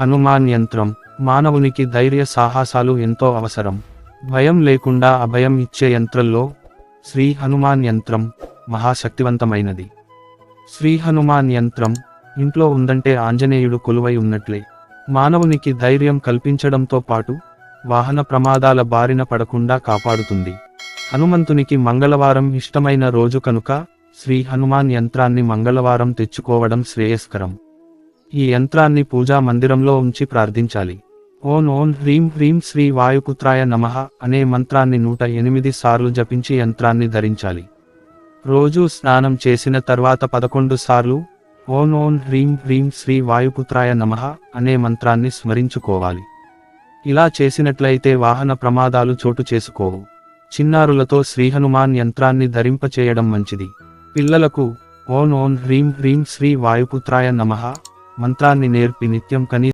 హనుమాన్ యంత్రం మానవునికి ధైర్య సాహసాలు ఎంతో అవసరం. భయం లేకుండా అభయం ఇచ్చే యంత్రంలో శ్రీ హనుమాన్ యంత్రం మహాశక్తివంతమైనది. శ్రీ హనుమాన్ యంత్రం ఇంట్లో ఉందంటే ఆంజనేయుడు కొలువై ఉన్నట్లే. మానవునికి ధైర్యం కల్పించడంతో పాటు వాహన ప్రమాదాల బారిన పడకుండా కాపాడుతుంది. హనుమంతునికి మంగళవారం ఇష్టమైన రోజు కనుక శ్రీ హనుమాన్ యంత్రాన్ని మంగళవారం తెచ్చుకోవడం శ్రేయస్కరం. ఈ యంత్రాన్ని పూజా మందిరంలో ఉంచి ప్రార్థించాలి. ఓం ఓం హ్రీం హ్రీం శ్రీ వాయుపుత్రాయ నమః అనే మంత్రాన్ని 108 సార్లు జపించి యంత్రాన్ని ధరించాలి. రోజూ స్నానం చేసిన తర్వాత 11 సార్లు ఓం ఓం హ్రీం హ్రీం శ్రీ వాయుపుత్రాయ నమః అనే మంత్రాన్ని స్మరించుకోవాలి. ఇలా చేసినట్లయితే వాహన ప్రమాదాలు చోటు చేసుకోవు. చిన్నారులతో శ్రీ హనుమాన్ యంత్రాన్ని ధరింపచేయడం మంచిది. పిల్లలకు ఓం ఓం హ్రీం హ్రీం శ్రీ వాయుపుత్రాయ నమః మంత్రాన్ని నేర్పి నిత్యం